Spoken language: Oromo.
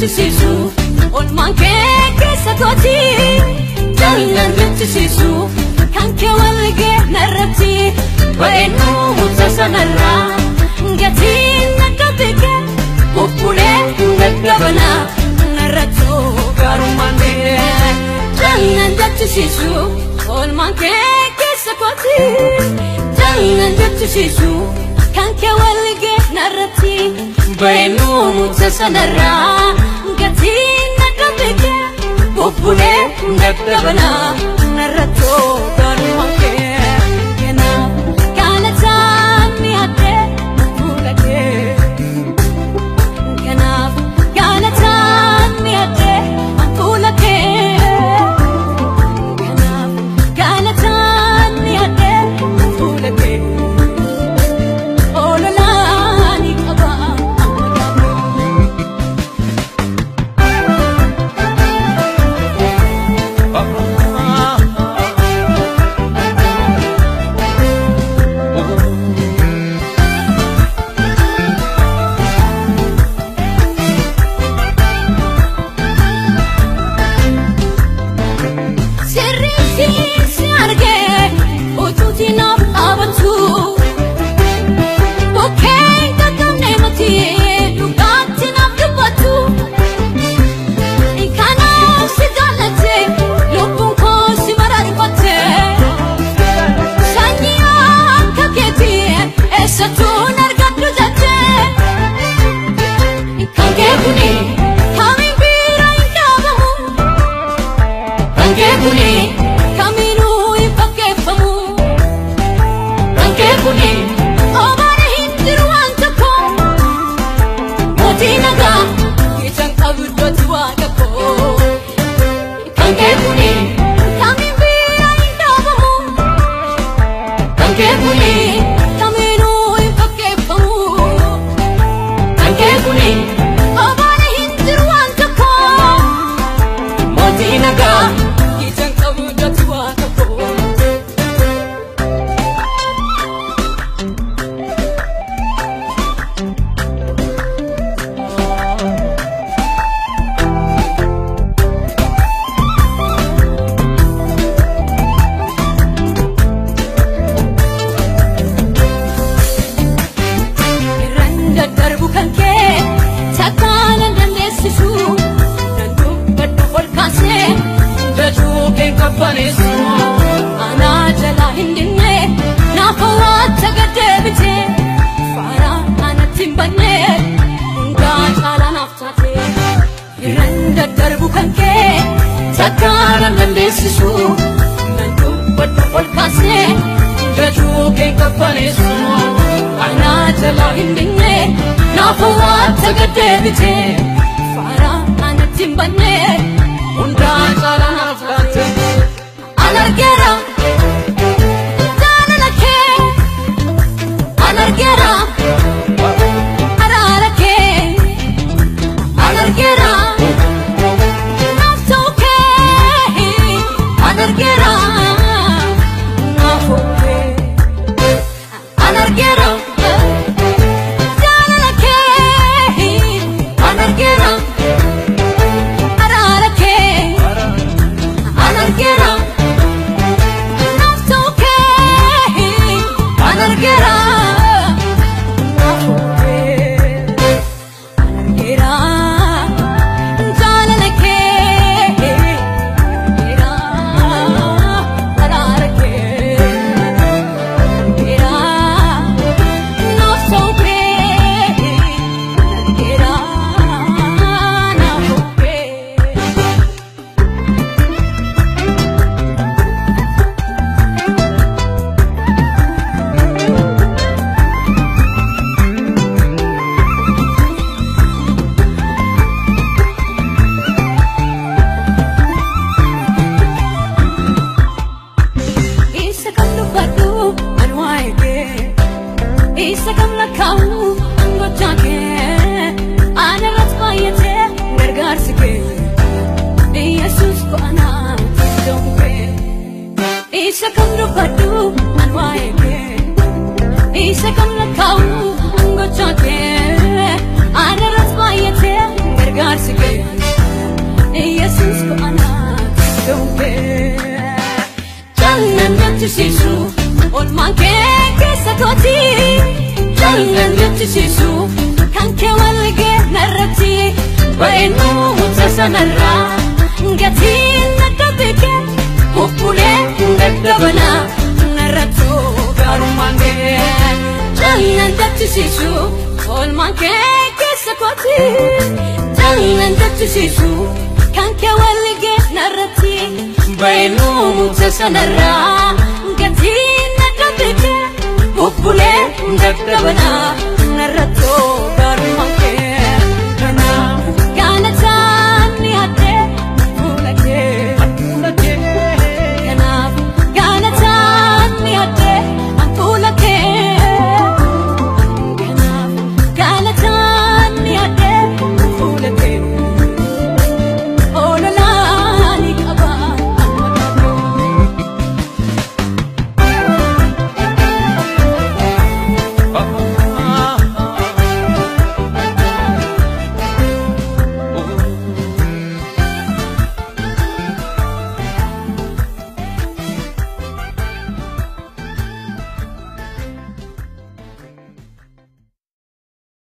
sisu ol manke kesatoti jalan sisu kan ke walge narati baenu mutasanara ngati nakatike upule nagabana narato garumane jalan sisu ol manke kesatoti jalan sisu kan ke walge narati baenu mutasanara ngati nakatike upule nagabana narato garumane kena Galataan niate Fuula ke kena Galataan niate Fuula ke kena Galataan niate Fuula ke ololani kaba Isa kam rupadu anwaye Isa kam lakau ango chake Ana rasmayate gargar sike Jalan jechisisu kan ke walge narrati bainu mutasanarra ngati nakabeke upule ndabana narratu garumange Jalan jechisisu olmanke kesakoti Jalan jechisisu kan ke walge narrati bainu mutasanarra ngati nakabeke upule ndabana